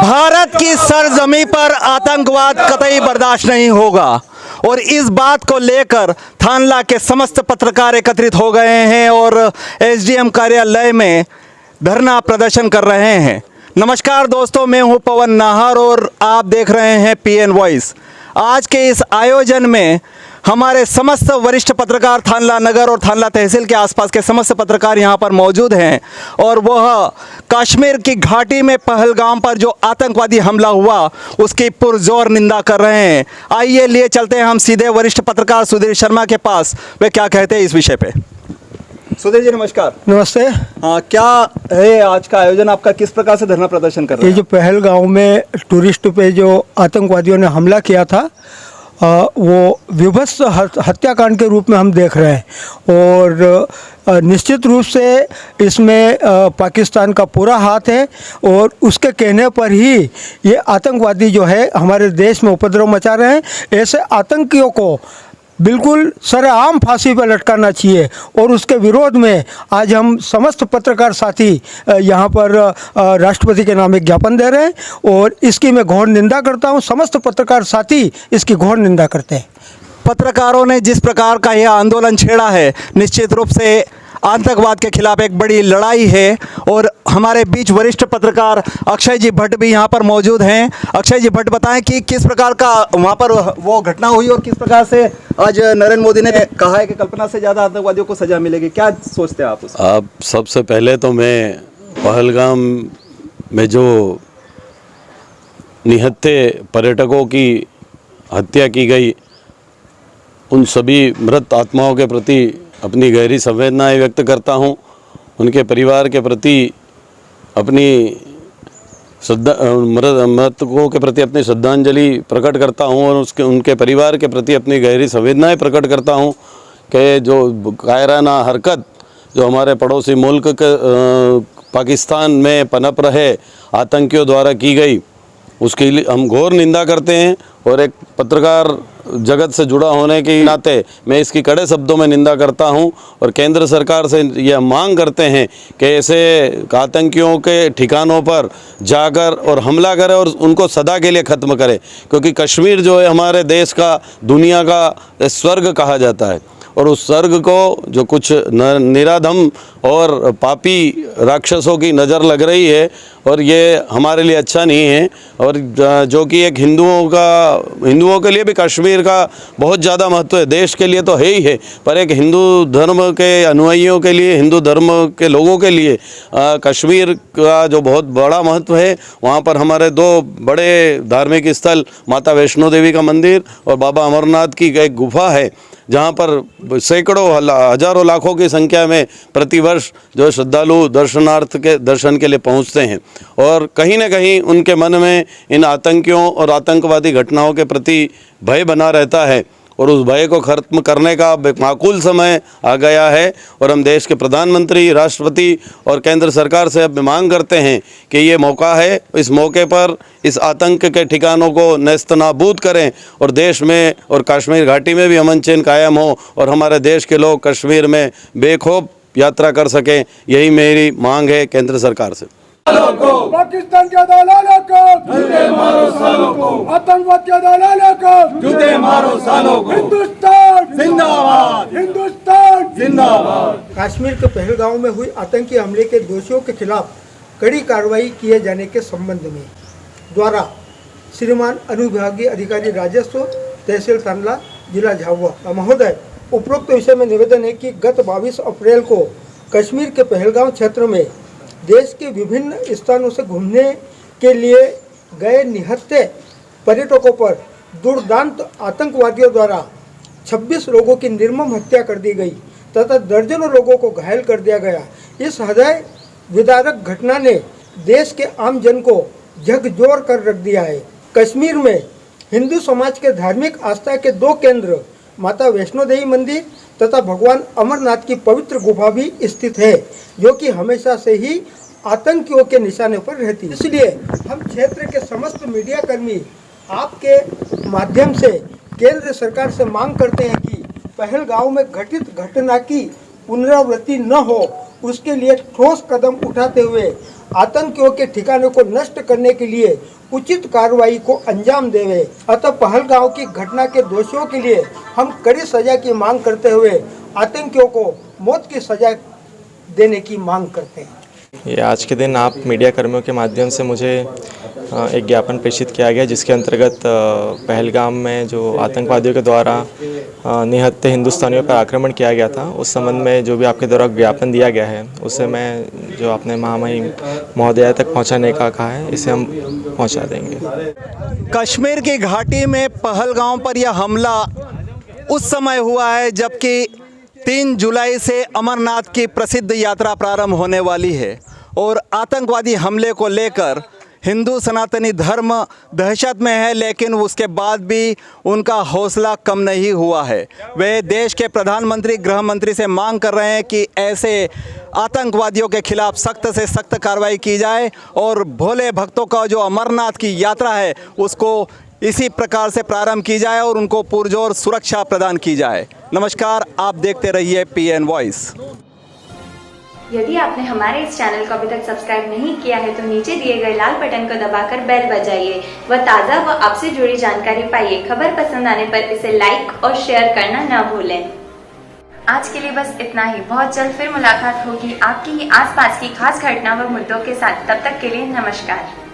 भारत की सरजमी पर आतंकवाद कतई बर्दाश्त नहीं होगा और इस बात को लेकर थानला के समस्त पत्रकार एकत्रित हो गए हैं और एसडीएम कार्यालय में धरना प्रदर्शन कर रहे हैं। नमस्कार दोस्तों, मैं हूं पवन नाहर और आप देख रहे हैं पीएन वॉइस। आज के इस आयोजन में हमारे समस्त वरिष्ठ पत्रकार थानला नगर और थानला तहसील के आसपास के समस्त पत्रकार यहां पर मौजूद हैं और वह कश्मीर की घाटी में पहलगाम पर जो आतंकवादी हमला हुआ उसकी पुरजोर निंदा कर रहे हैं। आइए लिए चलते हैं हम सीधे वरिष्ठ पत्रकार सुधीर शर्मा के पास, वे क्या कहते हैं इस विषय पे। सुधीर जी नमस्कार। नमस्ते। हाँ, क्या है आज का आयोजन आपका, किस प्रकार से धरना प्रदर्शन कर रहे हैं? ये जो पहलगाम में टूरिस्ट पे जो आतंकवादियों ने हमला किया था वो विभत्स हत्याकांड के रूप में हम देख रहे हैं और निश्चित रूप से इसमें पाकिस्तान का पूरा हाथ है और उसके कहने पर ही ये आतंकवादी जो है हमारे देश में उपद्रव मचा रहे हैं। ऐसे आतंकियों को बिल्कुल सरेआम फांसी पर लटकाना चाहिए और उसके विरोध में आज हम समस्त पत्रकार साथी यहाँ पर राष्ट्रपति के नाम एक ज्ञापन दे रहे हैं और इसकी मैं घोर निंदा करता हूँ। समस्त पत्रकार साथी इसकी घोर निंदा करते हैं। पत्रकारों ने जिस प्रकार का यह आंदोलन छेड़ा है, निश्चित रूप से आतंकवाद के खिलाफ एक बड़ी लड़ाई है और हमारे बीच वरिष्ठ पत्रकार अक्षय जी भट्ट भी यहाँ पर मौजूद हैं। अक्षय जी भट्ट, बताएं कि किस प्रकार का वहाँ पर वो घटना हुई और किस प्रकार से आज नरेंद्र मोदी ने कहा है कि कल्पना से ज़्यादा आतंकवादियों को सजा मिलेगी, क्या सोचते हैं आप उसको? आप सबसे पहले तो मैं पहलगाम में जो निहत्थे पर्यटकों की हत्या की गई उन सभी मृत आत्माओं के प्रति अपनी गहरी संवेदनाएं व्यक्त करता हूं। उनके परिवार के प्रति अपनी मृतकों के प्रति अपनी श्रद्धांजलि प्रकट करता हूं और उनके परिवार के प्रति अपनी गहरी संवेदनाएं प्रकट करता हूं कि जो कायराना हरकत जो हमारे पड़ोसी मुल्क के पाकिस्तान में पनप रहे आतंकियों द्वारा की गई उसके लिए हम घोर निंदा करते हैं और एक पत्रकार जगत से जुड़ा होने के नाते मैं इसकी कड़े शब्दों में निंदा करता हूं और केंद्र सरकार से यह मांग करते हैं कि ऐसे आतंकियों के ठिकानों पर जाकर और हमला करे और उनको सदा के लिए ख़त्म करे, क्योंकि कश्मीर जो है हमारे देश का, दुनिया का स्वर्ग कहा जाता है और उस स्वर्ग को जो कुछ निराधम और पापी राक्षसों की नज़र लग रही है और ये हमारे लिए अच्छा नहीं है। और जो कि एक हिंदुओं के लिए भी कश्मीर का बहुत ज़्यादा महत्व है, देश के लिए तो है ही है, पर एक हिंदू धर्म के अनुयायियों के लिए, हिंदू धर्म के लोगों के लिए कश्मीर का जो बहुत बड़ा महत्व है। वहाँ पर हमारे दो बड़े धार्मिक स्थल, माता वैष्णो देवी का मंदिर और बाबा अमरनाथ की एक गुफा है जहाँ पर सैकड़ों हजारों लाखों की संख्या में प्रतिवर्ष जो श्रद्धालु दर्शन के लिए पहुँचते हैं और कहीं ना कहीं उनके मन में इन आतंकियों और आतंकवादी घटनाओं के प्रति भय बना रहता है और उस भय को खत्म करने का माकूल समय आ गया है और हम देश के प्रधानमंत्री, राष्ट्रपति और केंद्र सरकार से अब मांग करते हैं कि ये मौका है, इस मौके पर इस आतंक के ठिकानों को नेस्तनाबूद करें और देश में और कश्मीर घाटी में भी अमन चैन कायम हो और हमारे देश के लोग कश्मीर में बेखौफ यात्रा कर सकें। यही मेरी मांग है केंद्र सरकार से। पाकिस्तान के दलालों को जूते मारो सालों को, आतंकवाद के दलालों को जूते मारो सालों को। हिंदुस्तान जिंदाबाद, हिंदुस्तान जिंदाबाद। कश्मीर के पहलगाम में हुई आतंकी हमले के दोषियों के खिलाफ कड़ी कार्रवाई किए जाने के संबंध में द्वारा श्रीमान अनुविभागीय अधिकारी राजस्व तहसील थानला जिला झाबुआ महोदय, उपरोक्त विषय में निवेदन है कि गत 22 अप्रैल को कश्मीर के पहलगाम क्षेत्र में देश के विभिन्न स्थानों से घूमने के लिए गए निहत्थे पर्यटकों पर दुर्दांत आतंकवादियों द्वारा 26 लोगों की निर्मम हत्या कर दी गई तथा दर्जनों लोगों को घायल कर दिया गया। इस हृदय विदारक घटना ने देश के आम जन को झकझोर कर रख दिया है। कश्मीर में हिंदू समाज के धार्मिक आस्था के 2 केंद्र, माता वैष्णो देवी मंदिर तथा भगवान अमरनाथ की पवित्र गुफा भी स्थित है, जो कि हमेशा से ही आतंकियों के निशाने पर रहती है। इसलिए हम क्षेत्र के समस्त मीडिया कर्मी आपके माध्यम से केंद्र सरकार से मांग करते हैं कि पहलगाम में घटित घटना की पुनरावृत्ति न हो उसके लिए ठोस कदम उठाते हुए आतंकियों के ठिकानों को नष्ट करने के लिए उचित कार्रवाई को अंजाम देवे। अतः पहलगांव की घटना के दोषियों के लिए हम कड़ी सजा की मांग करते हुए आतंकियों को मौत की सजा देने की मांग करते हैं। ये आज के दिन आप मीडिया कर्मियों के माध्यम से मुझे एक ज्ञापन प्रेषित किया गया, जिसके अंतर्गत पहलगाम में जो आतंकवादियों के द्वारा निहत्थे हिंदुस्तानियों पर आक्रमण किया गया था, उस संबंध में जो भी आपके द्वारा ज्ञापन दिया गया है उसे मैं जो आपने महामहिम महोदया तक पहुंचाने का कहा है, इसे हम पहुंचा देंगे। कश्मीर की घाटी में पहलगाम पर यह हमला उस समय हुआ है जबकि 3 जुलाई से अमरनाथ की प्रसिद्ध यात्रा प्रारंभ होने वाली है और आतंकवादी हमले को लेकर हिंदू सनातनी धर्म दहशत में है, लेकिन उसके बाद भी उनका हौसला कम नहीं हुआ है। वे देश के प्रधानमंत्री गृह मंत्री से मांग कर रहे हैं कि ऐसे आतंकवादियों के खिलाफ सख्त से सख्त कार्रवाई की जाए और भोले भक्तों का जो अमरनाथ की यात्रा है उसको इसी प्रकार से प्रारंभ की जाए और उनको पुरजोर सुरक्षा प्रदान की जाए। नमस्कार, आप देखते रहिए PN वॉइस। यदि आपने हमारे इस चैनल को अभी तक सब्सक्राइब नहीं किया है तो नीचे दिए गए लाल बटन को दबाकर बेल बजाइए व ताज़ा व आपसे जुड़ी जानकारी पाइए। खबर पसंद आने पर इसे लाइक और शेयर करना न भूलें। आज के लिए बस इतना ही। बहुत जल्द फिर मुलाकात होगी आपकी ही आसपास की खास घटना व मुद्दों के साथ। तब तक के लिए नमस्कार।